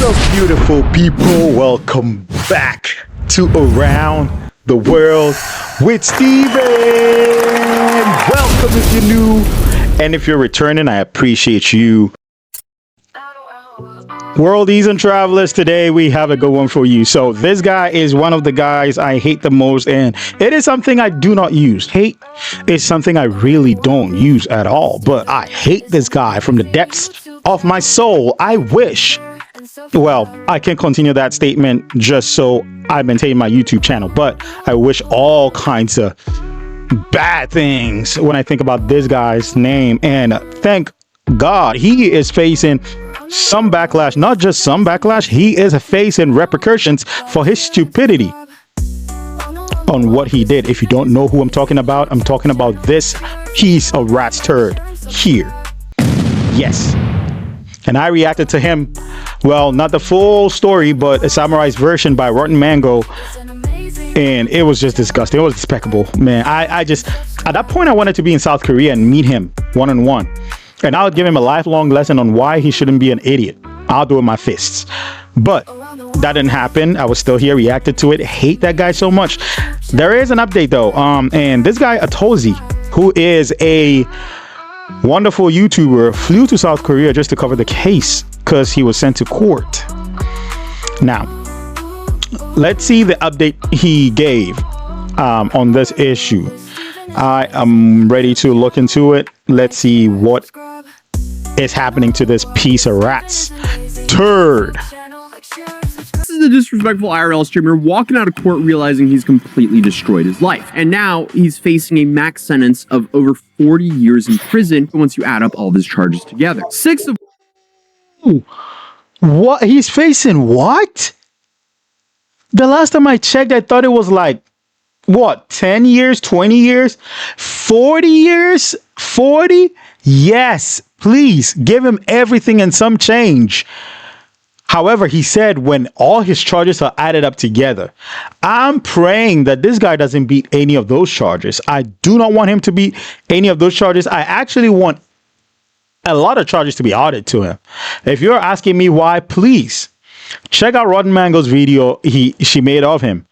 Beautiful people, welcome back to Around the World with Steven. Welcome if you're new, and if you're returning, I appreciate you. Worldies and travelers, today we have a good one for you. So this guy is one of the guys I hate the most, and it is something I do not use. Hate is something I really don't use at all, but I hate this guy from the depths of my soul. I wish, well, I can continue that statement just so I maintain my YouTube channel, but I wish all kinds of bad things when I think about this guy's name. And thank God he is facing some backlash, not just some backlash, he is facing repercussions for his stupidity on what he did. If you don't know who I'm talking about this piece of rat's turd here. Yes. And I reacted to him, well, not the full story, but a summarized version by Rotten Mango, and it was just disgusting. It was despicable, man. I just, at that point, I wanted to be in South Korea and meet him one-on-one, and I would give him a lifelong lesson on why he shouldn't be an idiot. I'll do it with my fists. But that didn't happen. I was still here, reacted to it. Hate that guy so much. There is an update though, and this guy ATOZY, who is a wonderful YouTuber, flew to South Korea just to cover the case because he was sent to court. Now, let's see the update he gave on this issue. I am ready to look into it. Let's see what is happening to this piece of rat's turd. This is the disrespectful IRL streamer walking out of court realizing he's completely destroyed his life. And now he's facing a max sentence of over 40 years in prison once you add up all of his charges together. What? He's facing what? The last time I checked, I thought it was like, what, 10 years, 20 years, 40 years, 40? Yes, please give him everything and some change. However, he said when all his charges are added up together, I'm praying that this guy doesn't beat any of those charges. I do not want him to beat any of those charges. I actually want a lot of charges to be added to him. If you're asking me why, please check out Rotten Mango's video she made of him.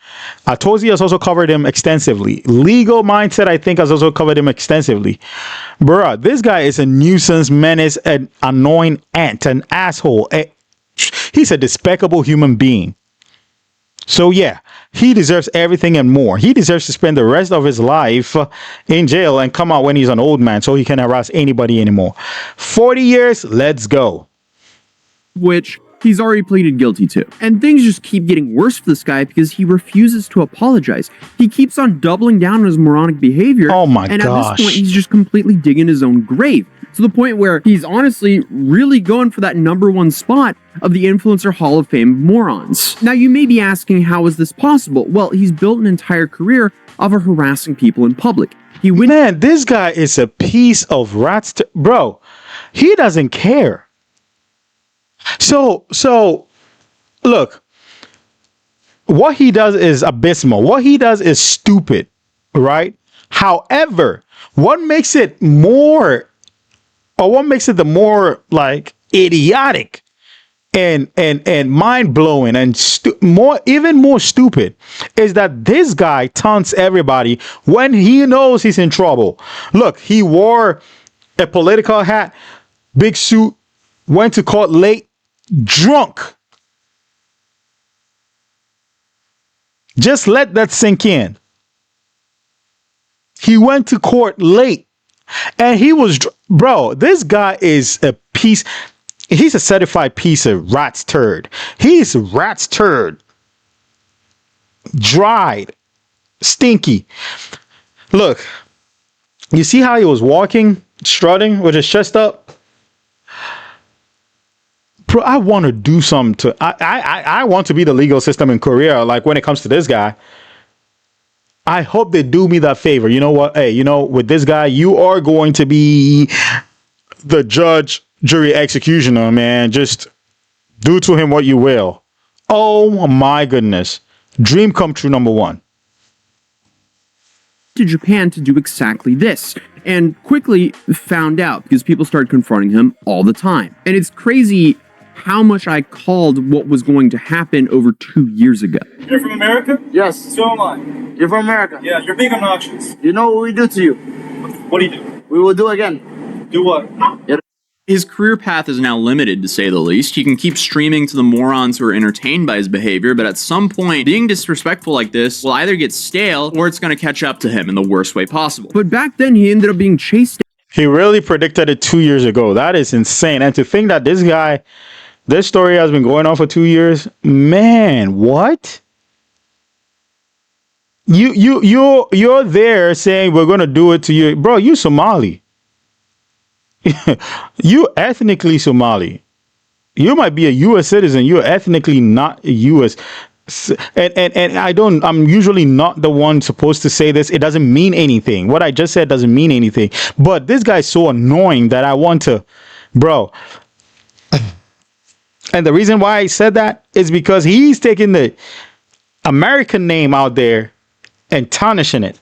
ATOZY has also covered him extensively. Legal Mindset, I think, has also covered him extensively. Bruh, this guy is a nuisance, menace, an annoying ant, an asshole. He's a despicable human being. So yeah, he deserves everything and more. He deserves to spend the rest of his life in jail and come out when he's an old man so he can harass anybody anymore. 40 years, let's go. Which he's already pleaded guilty to. And things just keep getting worse for this guy because he refuses to apologize. He keeps on doubling down on his moronic behavior. Oh my gosh. And at this point, he's just completely digging his own grave. To the point where he's honestly really going for that #1 spot of the Influencer Hall of Fame morons. Now, you may be asking, how is this possible? Well, he's built an entire career off of harassing people in public. Man, this guy is a piece of rats. Bro, he doesn't care. So look, what he does is abysmal. What he does is stupid, right? However, what makes it the more like idiotic and mind-blowing and even more stupid is that this guy taunts everybody when he knows he's in trouble. Look, he wore a political hat, big suit, went to court late, drunk. Just let that sink in. He went to court late and he was, bro, this guy is a piece. He's a certified piece of rat's turd. He's rat's turd. Dried. Stinky. Look, you see how he was walking, strutting with his chest up? Bro, I want to do something to, I want to be the legal system in Korea. Like when it comes to this guy, I hope they do me that favor. You know what? Hey, with this guy, you are going to be the judge, jury, executioner, man. Just do to him what you will. Oh my goodness. Dream come true #1. To Japan to do exactly this, and quickly found out because people started confronting him all the time. And it's crazy how much I called what was going to happen over 2 years ago. You're from America? Yes. So am I. You're from America. Yeah, you're being obnoxious. You know what we do to you? What do you do? We will do again. Do what? His career path is now limited, to say the least. He can keep streaming to the morons who are entertained by his behavior, but at some point, being disrespectful like this will either get stale or it's going to catch up to him in the worst way possible. But back then, he ended up being chased. He really predicted it 2 years ago. That is insane. And to think that this story has been going on for 2 years, man, what? You're there saying we're gonna do it to you, bro. You Somali. You ethnically Somali. You might be a U.S. citizen. You're ethnically not a U.S. And I'm usually not the one supposed to say this. It doesn't mean anything. What I just said doesn't mean anything. But this guy's so annoying that I want to, bro. And the reason why I said that is because he's taking the American name out there and tarnishing it.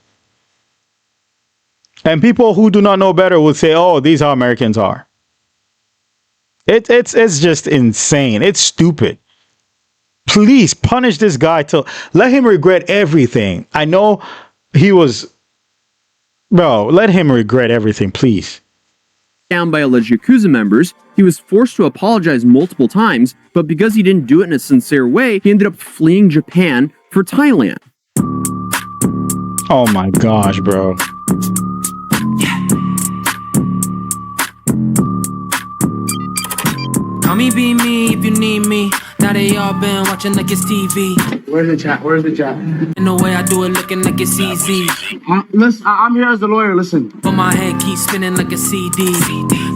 And people who do not know better would say, oh, these are how Americans are. It's just insane. It's stupid. Please punish this guy to let him regret everything. I know he was, bro, let him regret everything, please. Down by alleged Yakuza members, he was forced to apologize multiple times, but because he didn't do it in a sincere way, he ended up fleeing Japan for Thailand. Oh my gosh, bro. Call me, be me if you need me. Now they all been watching like it's TV. Where's the chat? Where's the chat? In the way I do it, looking like it's easy. Listen, I'm here as the lawyer. Listen. But my head keeps spinning like a CD.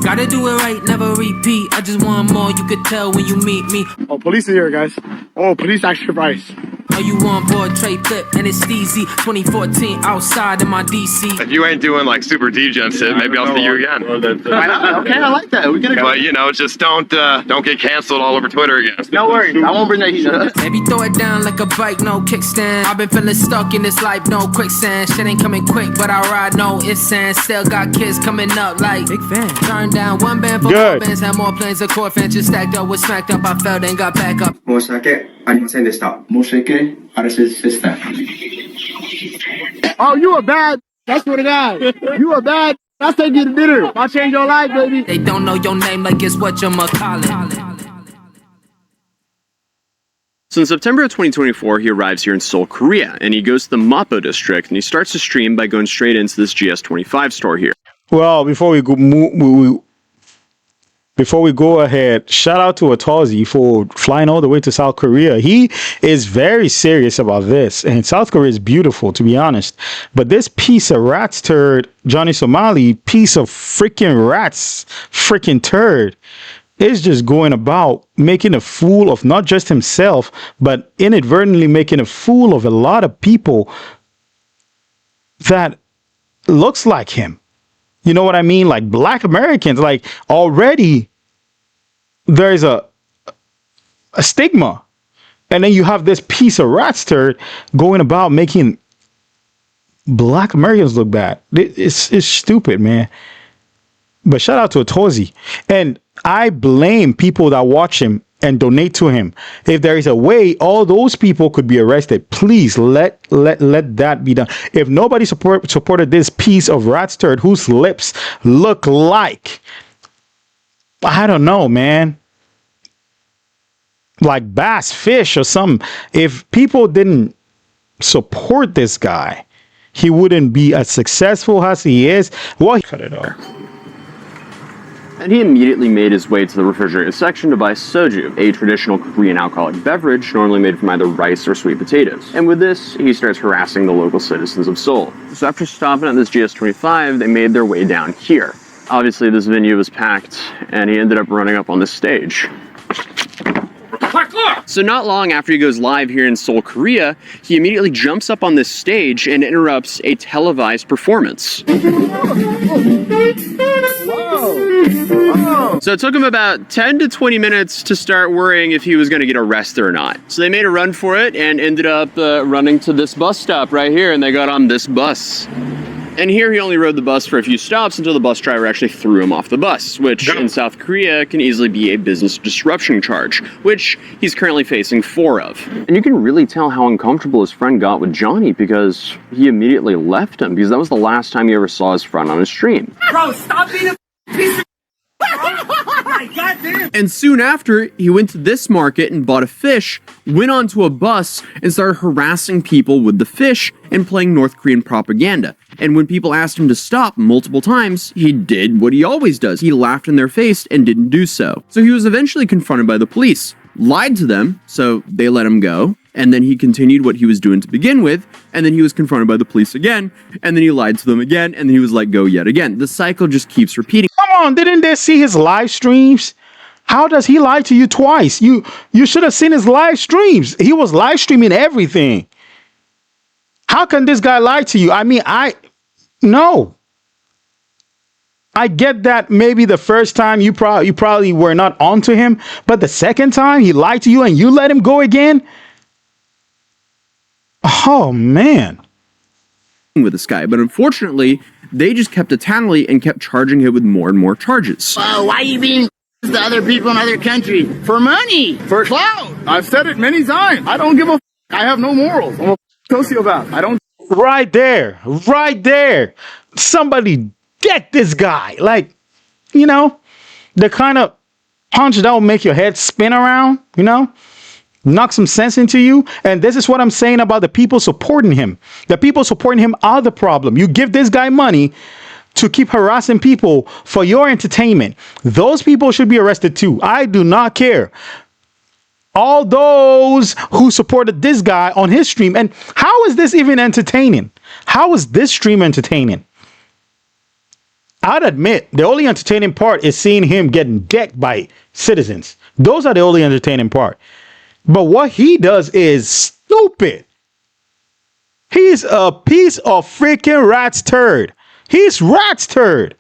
Gotta do it right, never repeat. I just want more, you could tell when you meet me. Oh, police are here, guys. Oh, police extra price. Oh, you on board, Trey Flip, and it's Steezy. 2014, outside in my DC. If you ain't doing like super degen shit, maybe I'll see you again. Why not? Okay, I like that. We get it. But you know, just don't get canceled all over Twitter again. No worries. I won't bring that heat. Maybe throw it down like a bike, no kickstand. I've been feeling stuck in this life, no quicksand. Shit ain't coming quick, but I ride no ifs and still got kids coming up like big fan. Turn down one band for four bands, had more planes, a court fans just stacked up with smacked up. I fell and got back up. 申し訳ありませんでした。申し訳ありませんでした。 Oh, you a bad. That's what it is. You a bad. That's taking you to dinner. I'll change your life, baby. They don't know your name like it's what you're calling. So in September of 2024, he arrives here in Seoul, Korea, and he goes to the Mapo district, and he starts to stream by going straight into this GS25 store here. Well, before we go ahead, shout out to ATOZY for flying all the way to South Korea. He is very serious about this, and South Korea is beautiful, to be honest. But this piece of rat's turd, Johnny Somali, piece of freaking rat's freaking turd, is just going about making a fool of not just himself, but inadvertently making a fool of a lot of people that looks like him. You know what I mean? Like Black Americans, like already there's a stigma. And then you have this piece of rat's turd going about making Black Americans look bad. It's stupid, man. But shout out to ATOZY. And I blame people that watch him and donate to him. If there is a way all those people could be arrested, please let that be done. If nobody supported this piece of rat's turd whose lips look like, I don't know, man, like bass fish or something. If people didn't support this guy, he wouldn't be as successful as he is. Well, cut it off. And he immediately made his way to the refrigerated section to buy soju, a traditional Korean alcoholic beverage normally made from either rice or sweet potatoes. And with this, he starts harassing the local citizens of Seoul. So after stopping at this GS25, they made their way down here. Obviously, this venue was packed, and he ended up running up on this stage. So not long after he goes live here in Seoul, Korea, he immediately jumps up on this stage and interrupts a televised performance. So it took him about 10 to 20 minutes to start worrying if he was going to get arrested or not. So they made a run for it and ended up running to this bus stop right here, and they got on this bus. And here he only rode the bus for a few stops until the bus driver actually threw him off the bus, which in South Korea can easily be a business disruption charge, which he's currently facing 4 of. And you can really tell how uncomfortable his friend got with Johnny because he immediately left him because that was the last time he ever saw his friend on a stream. Bro, stop being a piece of And soon after, he went to this market and bought a fish, went onto a bus, and started harassing people with the fish and playing North Korean propaganda. And when people asked him to stop multiple times, he did what he always does. He laughed in their face and didn't do so. So he was eventually confronted by the police, lied to them, so they let him go. And then he continued what he was doing to begin with, and then he was confronted by the police again, and then he lied to them again, and then he was let go yet again. The cycle just keeps repeating. Come on, didn't they see his live streams? How does he lie to you twice? You should have seen his live streams. He was live streaming everything. How can this guy lie to you? I mean, no. I get that maybe the first time you probably were not onto him, but the second time he lied to you and you let him go again? Oh, man. With this guy, but unfortunately, they just kept a tally and kept charging him with more and more charges. Why you being to other people in other countries? For money, for clout. I've said it many times. I don't give a I have no morals. I'm a sociopath. I don't. Right there. Somebody get this guy. Like, the kind of punch that will make your head spin around, knock some sense into you. And this is what I'm saying about the people supporting him. The people supporting him are the problem. You give this guy money to keep harassing people for your entertainment. Those people should be arrested too. I do not care. All those who supported this guy on his stream. And how is this even entertaining? How is this stream entertaining? I'd admit the only entertaining part is seeing him getting decked by citizens. Those are the only entertaining part. But what he does is stupid. He's a piece of freaking rat's turd. He's rat's turd.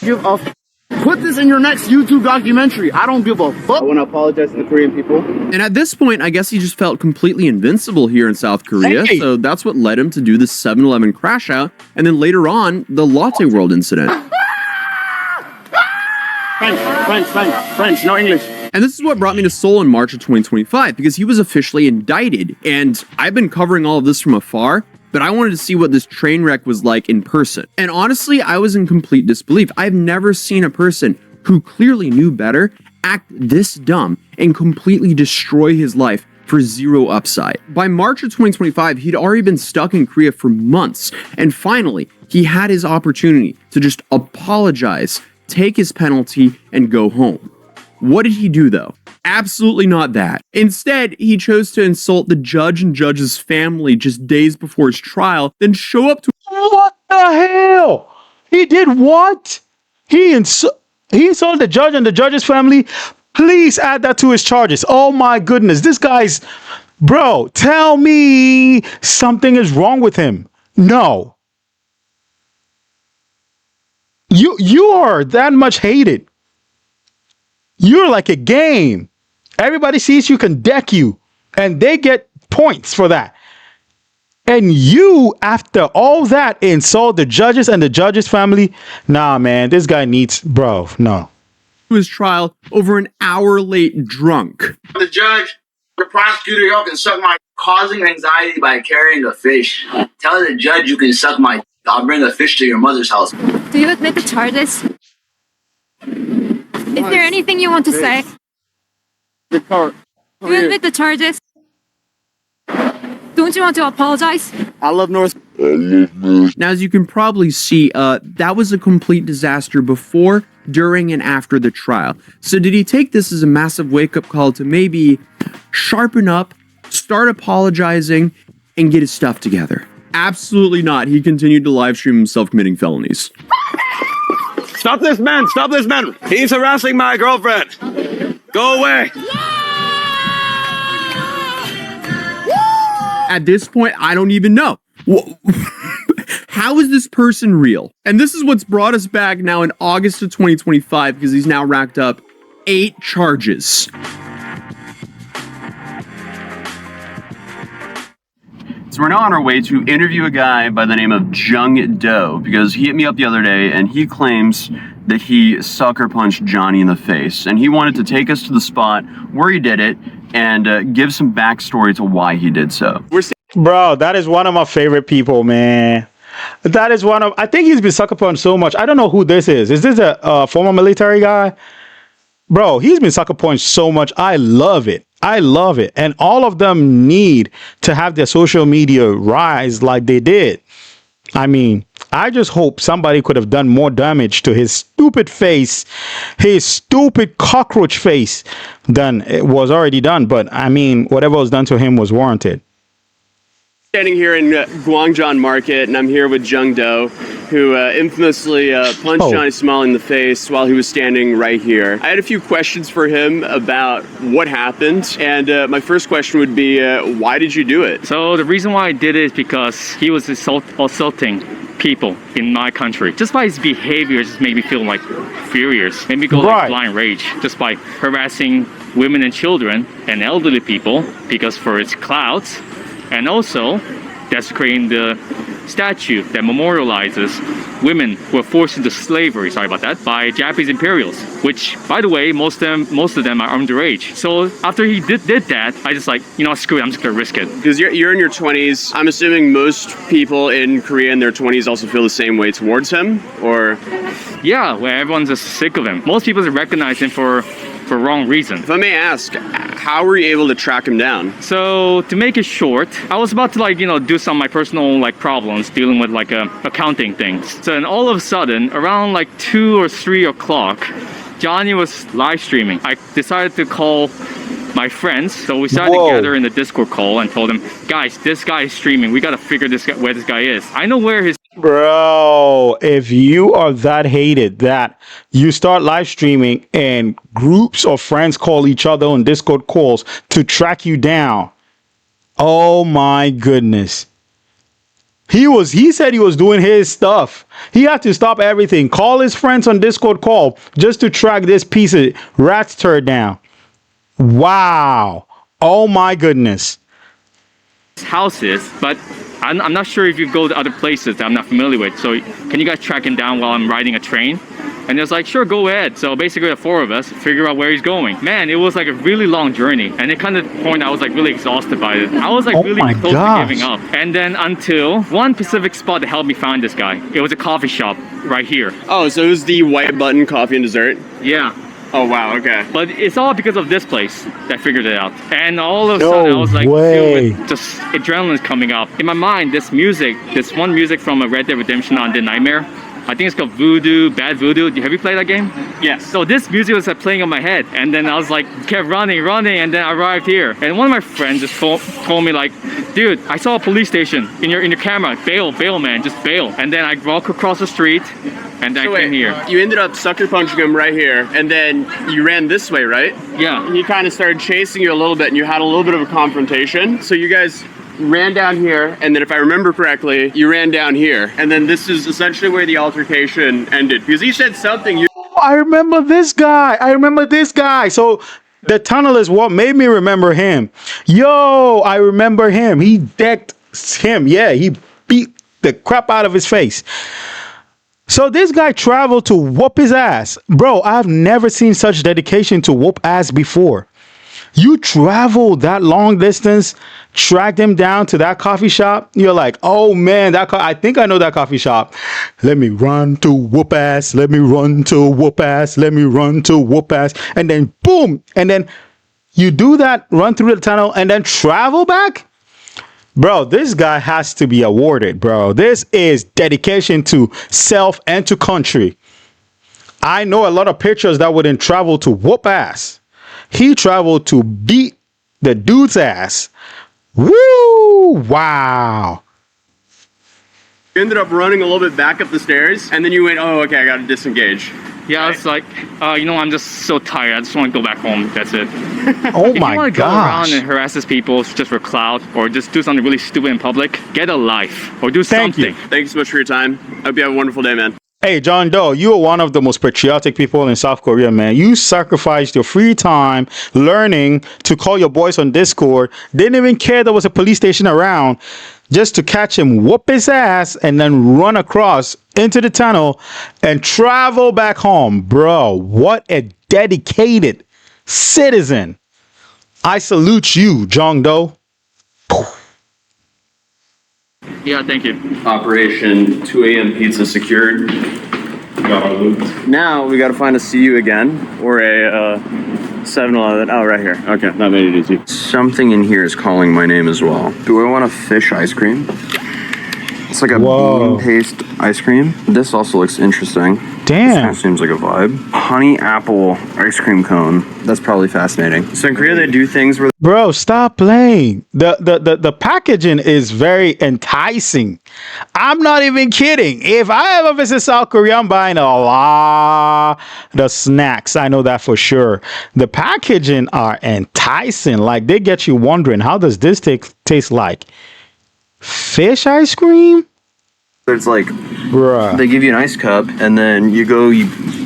Give a Put this in your next YouTube documentary. I don't give a fuck. I want to apologize to the Korean people. And at this point, I guess he just felt completely invincible here in South Korea. Hey. So that's what led him to do the 7-Eleven crash out. And then later on, the Latte World incident. French, no English. And this is what brought me to Seoul in March of 2025, because he was officially indicted. And I've been covering all of this from afar, but I wanted to see what this train wreck was like in person. And honestly, I was in complete disbelief. I've never seen a person who clearly knew better act this dumb and completely destroy his life for zero upside. By March of 2025, he'd already been stuck in Korea for months. And finally, he had his opportunity to just apologize, take his penalty, and go home. What did he do though? Absolutely not that. Instead, he chose to insult the judge and judge's family just days before his trial, then show up to— What the hell? He did what? He insulted the judge and the judge's family. Please add that to his charges. Oh my goodness. This guy's... Bro, tell me something is wrong with him. No. You are that much hated. You're like a game. Everybody sees you can deck you, and they get points for that. And you, after all that, insult the judges and the judge's family. Nah, man, this guy needs, bro, no. his trial over an hour late drunk. The judge, the prosecutor, y'all can suck my causing anxiety by carrying a fish. Tell the judge you can suck my. I'll bring a fish to your mother's house. Do you admit the charges? Is there anything you want to say? The car. Do you admit the charges? Don't you want to apologize? I love North. Now, as you can probably see, that was a complete disaster before, during, and after the trial. So did he take this as a massive wake-up call to maybe sharpen up, start apologizing, and get his stuff together? Absolutely not. He continued to live stream himself committing felonies. Stop this man! Stop this man! He's harassing my girlfriend! Go away! At this point, I don't even know. How is this person real? And this is what's brought us back now in August of 2025, because he's now racked up 8 charges. So we're now on our way to interview a guy by the name of Jung Do, because he hit me up the other day and he claims that he sucker punched Johnny in the face. And he wanted to take us to the spot where he did it and give some backstory to why he did so. Bro, that is one of my favorite people, man. That is one of, I think he's been sucker punched so much. I don't know who this is. Is this a former military guy? Bro, he's been sucker punched so much. I love it. I love it. And all of them need to have their social media rise like they did. I mean, I just hope somebody could have done more damage to his stupid face, his stupid cockroach face, than it was already done. But I mean, whatever was done to him was warranted. Standing here in Guangzhou Market, and I'm here with Jung Do, who infamously punched Johnny Somali in the face while he was standing right here. I had a few questions for him about what happened, and my first question would be, why did you do it? So the reason why I did it is because he was assaulting people in my country. Just by his behavior, just made me feel like furious. Made me go like blind rage just by harassing women and children and elderly people because for its clout. And also desecrating the statue that memorializes women who were forced into slavery, sorry about that, by Japanese imperials, which, by the way, most of them are underage. So after he did that, I just like, you know, screw it, I'm just gonna risk it. Because you're in your 20s, I'm assuming most people in Korea in their 20s also feel the same way towards him, or? Yeah, where everyone's just sick of him. Most people recognize him for wrong reason. If I may ask, how were you able to track him down? So to make it short, I was about to like, you know, do some of my personal like problems dealing with like accounting things. So then all of a sudden, around like 2 or 3 o'clock, Johnny was live streaming. I decided to call my friends, so we started together in the Discord call and told them, guys, this guy is streaming. We gotta figure this guy, where this guy is. I know where his. Bro, if you are that hated that you start live streaming and groups of friends call each other on Discord calls to track you down, oh my goodness. He said he was doing his stuff. He had to stop everything, call his friends on Discord call just to track this piece of rat's turd down. Wow. Oh my goodness. Houses, but I'm not sure if you go to other places that I'm not familiar with. So can you guys track him down while I'm riding a train? And it was like, sure, go ahead. So basically the 4 of us figure out where he's going. Man, it was like a really long journey. And it kind of point I was like really exhausted by it. I was like really close to giving up. And then until one specific spot that helped me find this guy. It was a coffee shop right here. Oh, so it was the White Button Coffee and Dessert? Yeah. Oh, wow, okay. But it's all because of this place that I figured it out. And all of a sudden I was like, filled with just adrenaline coming up. In my mind, this one music from a Red Dead Redemption on the Nightmare, I think it's called Voodoo, Bad Voodoo. Have you played that game? Yes. So this music was playing on my head. And then I was like, kept running, and then I arrived here. And one of my friends just told me like, dude, I saw a police station in your camera. Bail, man, just bail. And then I walked across the street and then I came here. You ended up sucker punching him right here, and then you ran this way, right? Yeah. He kind of started chasing you a little bit, and you had a little bit of a confrontation. So you guys ran down here, and then if I remember correctly, you ran down here. And then this is essentially where the altercation ended. Because he said something. I remember this guy. So the tunnel is what made me remember him. Yo, I remember him. He decked him. Yeah, he beat the crap out of his face. So this guy traveled to whoop his ass. Bro, I've never seen such dedication to whoop ass before. You travel that long distance, tracked him down to that coffee shop. You're like, oh man, I think I know that coffee shop. Let me run to whoop ass. Let me run to whoop ass. Let me run to whoop ass. And then boom. And then you do that, run through the tunnel and then travel back. Bro, this guy has to be awarded, bro. This is dedication to self and to country. I know a lot of pictures that wouldn't travel to whoop ass. He traveled to beat the dude's ass. Woo! Wow. You ended up running a little bit back up the stairs, and then you went, oh, okay, I gotta disengage. Yeah, right. It's like, you know, I'm just so tired. I just want to go back home. That's it. Oh my gosh. If you want to go around and harass these people just for clout, or just do something really stupid in public, get a life, or do something. Thank you so much for your time. I hope you have a wonderful day, man. Hey, John Doe, you are one of the most patriotic people in South Korea, man. You sacrificed your free time learning to call your boys on Discord. Didn't even care there was a police station around just to catch him, whoop his ass, and then run across into the tunnel and travel back home. Bro, what a dedicated citizen. I salute you, Jong Do. Yeah, thank you. Operation 2 a.m. pizza secured. Got our loot. Now we got to find a CU again or a 7-Eleven. Oh, right here. Okay, that made it easy. Something in here is calling my name as well. Do I want a fish ice cream? It's like a bean paste ice cream. This also looks interesting. Damn. This kind of seems like a vibe. Honey apple ice cream cone. That's probably fascinating. So in Korea, they do things where... Bro, stop playing. The packaging is very enticing. I'm not even kidding. If I ever visit South Korea, I'm buying a lot of snacks. I know that for sure. The packaging are enticing. Like, they get you wondering, how does this taste like? Fish ice cream? There's like, bruh, they give you an ice cup, and then you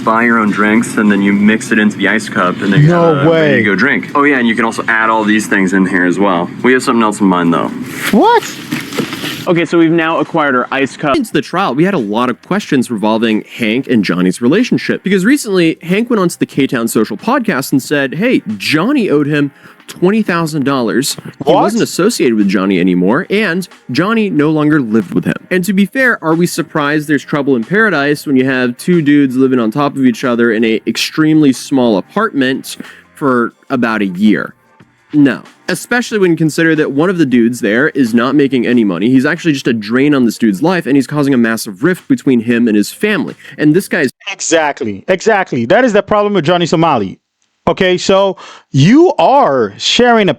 buy your own drinks, and then you mix it into the ice cup, and then no way. Ready to go drink. Oh yeah, and you can also add all these things in here as well. We have something else in mind though. What? Okay, so we've now acquired our ice cup. Into the trial, we had a lot of questions revolving Hank and Johnny's relationship. Because recently, Hank went onto the K-Town Social podcast and said, hey, Johnny owed him $20,000. He wasn't associated with Johnny anymore, and Johnny no longer lived with him. And to be fair, are we surprised there's trouble in paradise when you have two dudes living on top of each other in an extremely small apartment for about a year? No. Especially when you consider that one of the dudes there is not making any money. He's actually just a drain on this dude's life, and he's causing a massive rift between him and his family. And this guy's... Exactly. That is the problem with Johnny Somali. Okay, so you are sharing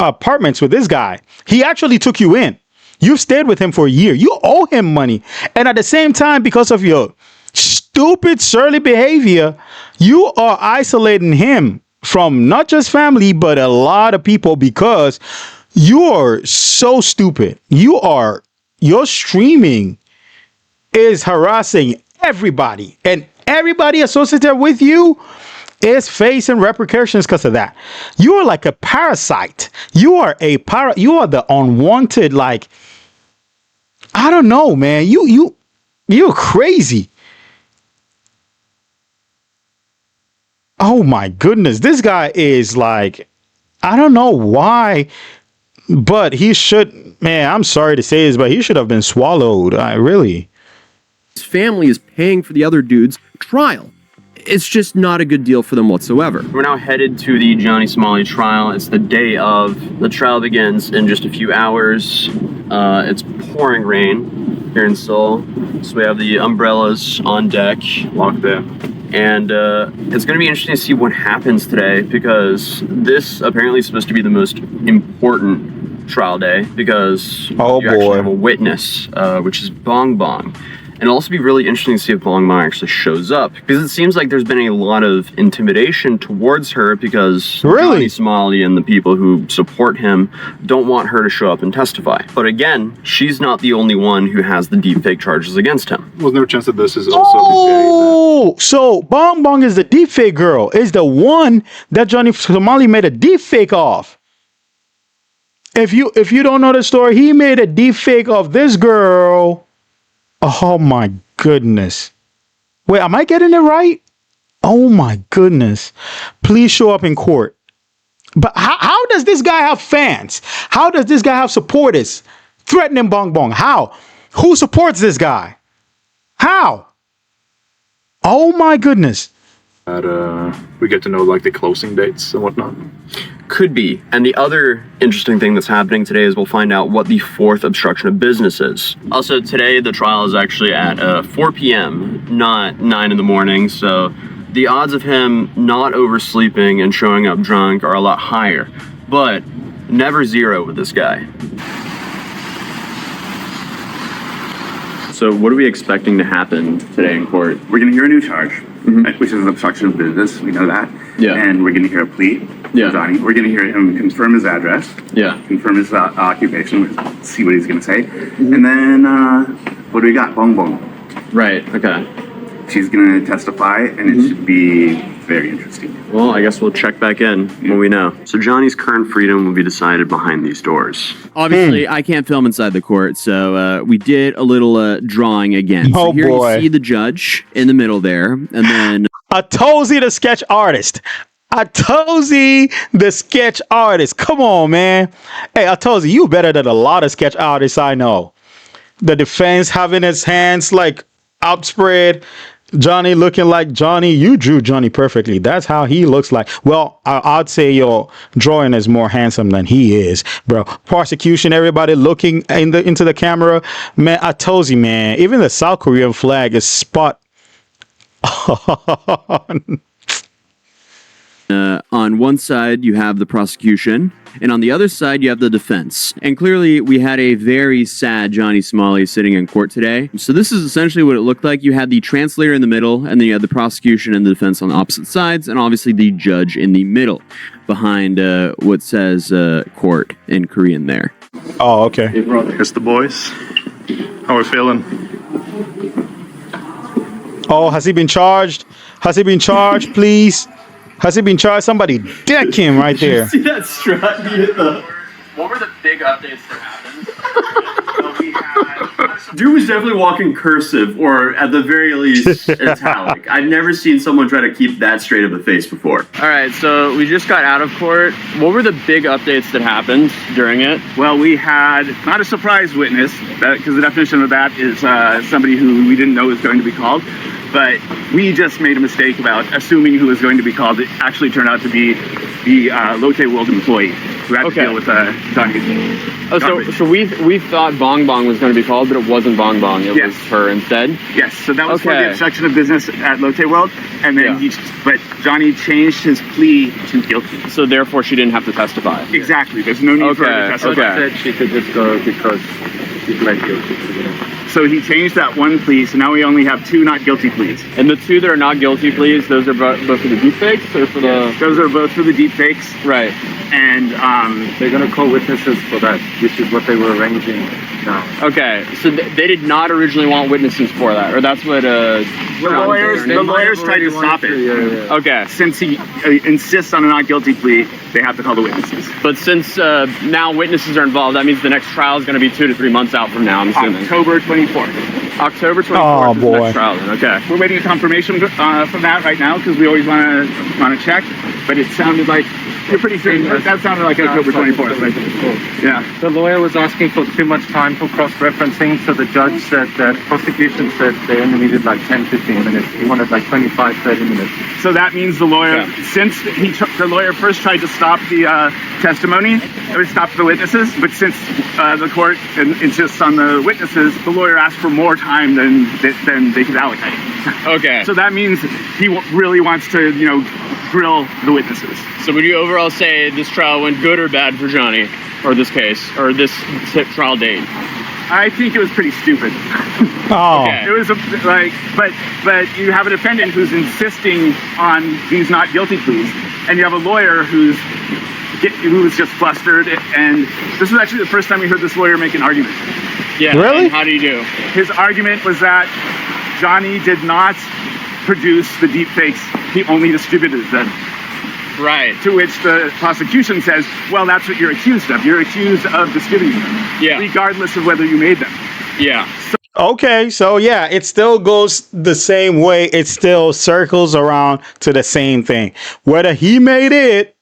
apartments with this guy. He actually took you in. You stayed with him for a year. You owe him money. And at the same time, because of your stupid, surly behavior, you are isolating him from not just family, but a lot of people, because you are so stupid. Your streaming is harassing everybody, and everybody associated with you is facing repercussions because of that. You are like a parasite. You are you are the unwanted, like, I don't know, man. You're crazy. Oh my goodness. This guy is like, I don't know why, but he should, man, I'm sorry to say this, but he should have been swallowed. Really. His family is paying for the other dude's trial. It's just not a good deal for them whatsoever. We're now headed to the Johnny Somali trial. It's the day of. The trial begins in just a few hours. It's pouring rain here in Seoul. So we have the umbrellas on deck, locked there. And it's going to be interesting to see what happens today, because this apparently is supposed to be the most important trial day, because you actually have a witness, which is Bong Bong. And it'll also be really interesting to see if Bong Bong actually shows up, because it seems like there's been a lot of intimidation towards her, because Johnny Somali and the people who support him don't want her to show up and testify. But again, she's not the only one who has the deepfake charges against him. Was there a chance that this is also so Bong Bong is the deepfake girl, is the one that Johnny Somali made a deepfake of. If you don't know the story, he made a deepfake of this girl. Oh my goodness. Wait, am I getting it right? Oh my goodness. Please show up in court. But how does this guy have fans? How does this guy have supporters threatening Bong Bong? How? Who supports this guy? How? Oh my goodness. We get to know like the closing dates and whatnot. Could be. And the other interesting thing that's happening today is we'll find out what the fourth obstruction of business is. Also, today the trial is actually at 4 p.m., not 9 in the morning, so the odds of him not oversleeping and showing up drunk are a lot higher. But never zero with this guy. So what are we expecting to happen today in court? We're going to hear a new charge, which is an obstruction of business. We know that. Yeah. And we're going to hear a plea from Johnny. We're going to hear him confirm his address. Yeah. Confirm his occupation. Let's see what he's going to say. And then, what do we got? Bong Bong. Right. Okay. She's going to testify, and it should be very interesting. Well, I guess we'll check back in when we know. So Johnny's current freedom will be decided behind these doors. Obviously, I can't film inside the court, so we did a little drawing again. Oh, so here boy. you see the judge in the middle there, and then ATOZY, the sketch artist. ATOZY, the sketch artist. Come on, man. Hey, ATOZY, you better than a lot of sketch artists I know. The defense having his hands like outspread. Johnny looking like Johnny. You drew Johnny perfectly. That's how he looks like. Well, I'd say your drawing is more handsome than he is, bro. Prosecution, everybody looking into the camera. Man, ATOZY, man. Even the South Korean flag is spot on. On one side, you have the prosecution, and on the other side, you have the defense. And clearly, we had a very sad Johnny Somali sitting in court today. So this is essentially what it looked like. You had the translator in the middle, and then you had the prosecution and the defense on opposite sides, and obviously the judge in the middle, behind what says court in Korean there. Oh, okay. Here's the boys. How we feeling? Oh, has he been charged? Has he been charged, please? Has he been charged? Somebody deck him right there. See that strut? What were the big updates that happened? Dude was definitely walking cursive, or at the very least, italic. I've never seen someone try to keep that straight of a face before. All right, so we just got out of court. What were the big updates that happened during it? Well, we had not a surprise witness, because the definition of that is somebody who we didn't know was going to be called. But we just made a mistake about assuming who was going to be called. It actually turned out to be the AroundtheWorld employee who had to deal with Johnny. Oh, so we thought Bong Bong was going to be called, but it wasn't Bong Bong. It was her instead. Yes, so that was for the obstruction of business at AroundtheWorld, and then but Johnny changed his plea to guilty. So therefore, she didn't have to testify. Exactly. There's no need for her to testify. Okay. She could just go because she pled guilty. So he changed that one plea, so now we only have 2 not guilty pleas. And the 2 that are not guilty pleas, those are both for the deepfakes, or for the... Those are both for the deepfakes. Right. And they're going to call witnesses for that, which is what they were arranging now. Okay, so they did not originally want witnesses for that, or that's what... The lawyers tried to stop it. Yeah. Okay. Since he insists on a not guilty plea, they have to call the witnesses. But since now witnesses are involved, that means the next trial is going to be 2 to 3 months out from now, I'm assuming. October 24th. October 24th Oh, is the boy. next trial then, okay. We're waiting a confirmation from that right now because we always want to check. But it sounded like you're pretty sure that sounded like October 24th. Right? Yeah. The lawyer was asking for too much time for cross-referencing, so the judge said that prosecution said they only needed like 10-15 minutes. He wanted like 25-30 minutes. So that means the lawyer, since the lawyer first tried to stop the testimony, or stop the witnesses, but since the court insists on the witnesses, the lawyer asked for more time than they could allocate. Okay. So that means he really wants to, grill the witnesses. So would you overall say this trial went good or bad for Johnny, or this case, or this trial date? I think it was pretty stupid. Oh. Okay. It was but you have a defendant who's insisting on these not guilty pleas, and you have a lawyer who was just flustered. And this was actually the first time we heard this lawyer make an argument. Yeah. Really? And how do you do? His argument was that Johnny did not produce the deepfakes; he only distributed them. Right. To which the prosecution says, well, that's what you're accused of. You're accused of distributing them, regardless of whether you made them. Yeah. Okay, so yeah, it still goes the same way. It still circles around to the same thing. Whether he made it,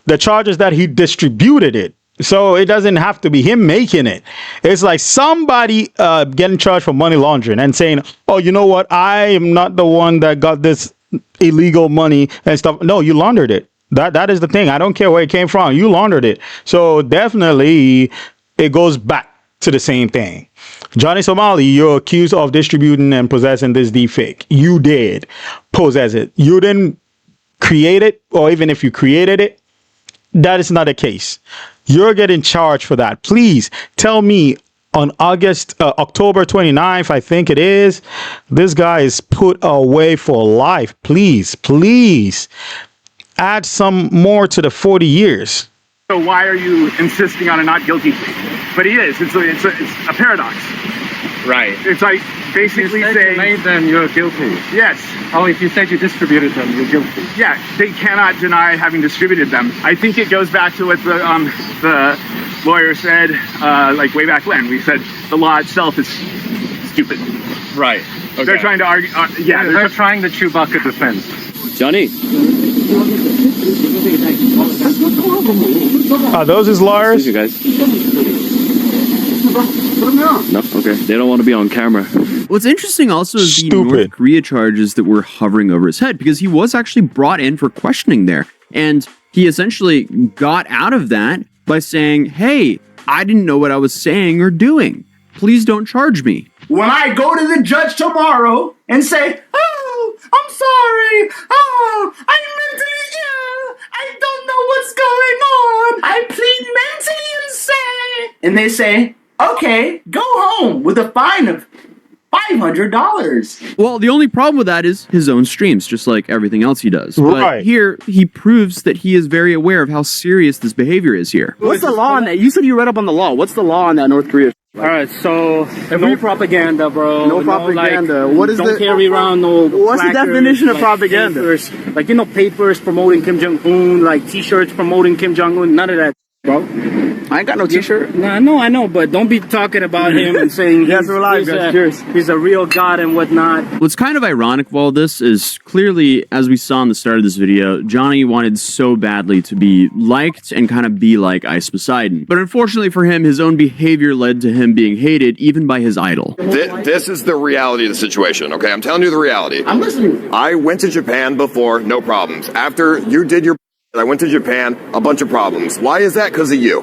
the charges that he distributed it. So it doesn't have to be him making it. It's like somebody getting charged for money laundering and saying, oh, you know what? I am not the one that got this illegal money and stuff. No, you laundered it. That is the thing. I don't care where it came from. You laundered it. So definitely it goes back to the same thing. Johnny Somali, you're accused of distributing and possessing this deepfake. You did possess it. You didn't create it, or even if you created it, that is not the case. You're getting charged for that. Please tell me on October 29th, I think it is, this guy is put away for life. Please add some more to the 40 years. So why are you insisting on a not guilty plea? But he is. It's a paradox. Right. It's like basically you saying, made them, you're guilty. yes. Oh, if you said you distributed them, you're guilty. Yeah, they cannot deny having distributed them. I think it goes back to what the lawyer said, like way back when. We said the law itself is stupid. Right. Okay. They're trying to argue. Yeah, They're trying the Chewbacca defense. Johnny. Are those his lawyers? You guys. No, okay. They don't want to be on camera. What's interesting also is the Stupid. North Korea charges that were hovering over his head, because he was actually brought in for questioning there. And he essentially got out of that by saying, hey, I didn't know what I was saying or doing. Please don't charge me. When I go to the judge tomorrow and say, oh, I'm sorry. Oh, I'm mentally ill. I don't know what's going on. I plead mentally insane. And they say, okay, go home with a fine of $500. Well, the only problem with that is his own streams, just like everything else he does. Right. But here, he proves that he is very aware of how serious this behavior is here. What's the law on that? You said you read up on the law. What's the law on that, North Korea? All right, so no propaganda, bro. No propaganda. What is don't carry around no. What's the definition of propaganda? Papers, like papers promoting Kim Jong Un, like T-shirts promoting Kim Jong Un. None of that, bro. I ain't got no T-shirt. No, I know, but don't be talking about him and saying he's a real god and whatnot. What's kind of ironic of all this is clearly, as we saw in the start of this video, Johnny wanted so badly to be liked and kind of be like Ice Poseidon. But unfortunately for him, his own behavior led to him being hated even by his idol. This is the reality of the situation, okay? I'm telling you the reality. I'm listening. I went to Japan before, no problems. After you did your I went to Japan, a bunch of problems. Why is that? Because of you.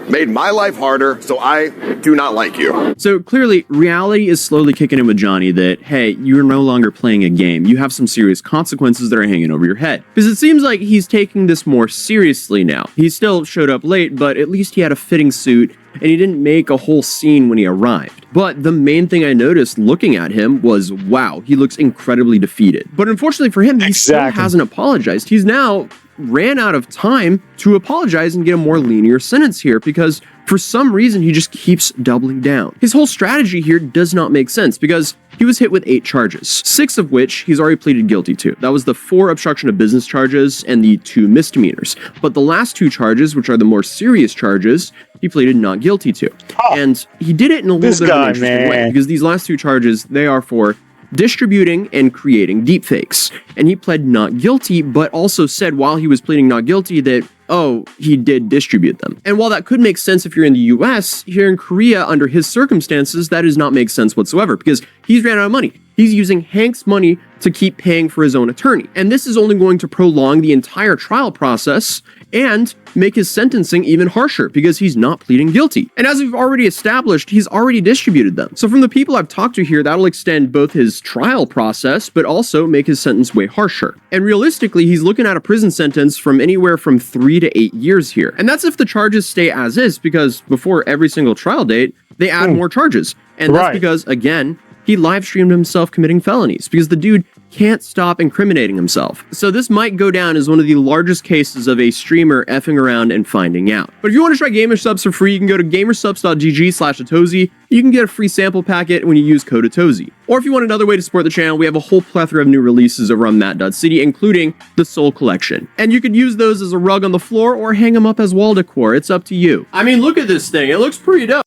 Made my life harder, so I do not like you. So clearly, reality is slowly kicking in with Johnny that, hey, you're no longer playing a game. You have some serious consequences that are hanging over your head. Because it seems like he's taking this more seriously now. He still showed up late, but at least he had a fitting suit, and he didn't make a whole scene when he arrived. But the main thing I noticed looking at him was, wow, he looks incredibly defeated. But unfortunately for him, he still hasn't apologized. He's now ran out of time to apologize and get a more linear sentence here, because for some reason he just keeps doubling down. His whole strategy here does not make sense, because he was hit with 8 charges, 6 of which he's already pleaded guilty to. That was the 4 obstruction of business charges and the 2 misdemeanors. But the last 2 charges, which are the more serious charges, he pleaded not guilty to. And he did it in a little bit of an interesting way, because these last 2 charges, they are for distributing and creating deepfakes. And he pled not guilty, but also said while he was pleading not guilty that, oh, he did distribute them. And while that could make sense if you're in the US, here in Korea, under his circumstances, that does not make sense whatsoever, because he's ran out of money. He's using Hank's money to keep paying for his own attorney. And this is only going to prolong the entire trial process and make his sentencing even harsher, because he's not pleading guilty. And as we've already established, he's already distributed them. So from the people I've talked to here, that'll extend both his trial process, but also make his sentence way harsher. And realistically, he's looking at a prison sentence from anywhere from 3 to 8 years here. And that's if the charges stay as is, because before every single trial date, they add more charges. And that's because, again, he live streamed himself committing felonies, because the dude can't stop incriminating himself. So this might go down as one of the largest cases of a streamer effing around and finding out. But if you want to try Gamersubs for free, you can go to gamersubs.gg/ATOZY. You can get a free sample packet when you use code ATOZY. Or if you want another way to support the channel, we have a whole plethora of new releases over on Matt.City, including the Soul Collection. And you could use those as a rug on the floor or hang them up as wall decor. It's up to you. I mean, look at this thing. It looks pretty dope.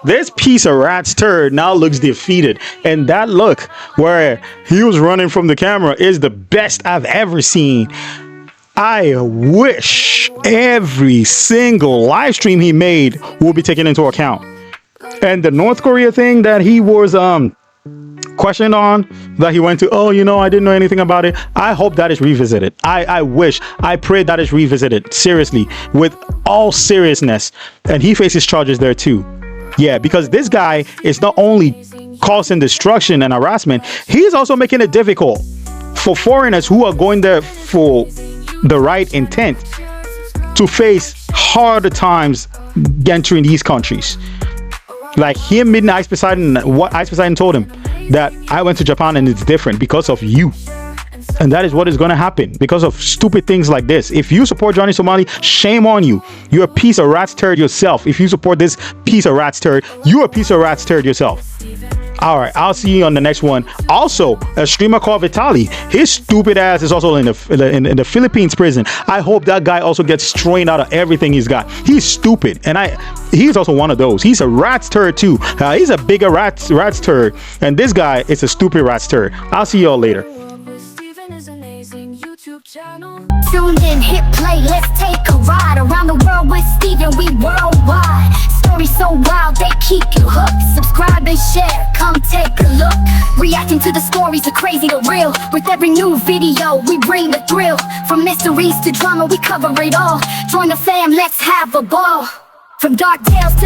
This piece of rat's turd now looks defeated, and that look where he was running from the camera is the best I've ever seen. I wish every single live stream he made will be taken into account. And the North Korea thing that he was questioned on, that he went to, oh, you know, I didn't know anything about it. I hope that is revisited. I pray that is revisited, seriously, with all seriousness. And he faces charges there too. Yeah, because this guy is not only causing destruction and harassment, he's also making it difficult for foreigners who are going there for the right intent to face harder times entering these countries. Like him meeting Ice Poseidon, what Ice Poseidon told him, that I went to Japan and it's different because of you. And that is what is going to happen because of stupid things like this. If you support Johnny Somali, shame on you. You're a piece of rat's turd yourself. If you support this piece of rat's turd, you're a piece of rat's turd yourself. All right, I'll see you on the next one. Also, a streamer called Vitali. His stupid ass is also in the Philippines prison. I hope that guy also gets strained out of everything he's got. He's stupid, and he's also one of those. He's a rat's turd too. He's a bigger rat's turd, and this guy is a stupid rat's turd. I'll see y'all later. Tuned in, hit play, let's take a ride around the world with Steven, we worldwide. Stories so wild, they keep you hooked. Subscribe and share, come take a look. Reacting to the stories, the crazy, the real. With every new video, we bring the thrill. From mysteries to drama, we cover it all. Join the fam, let's have a ball. From dark tales to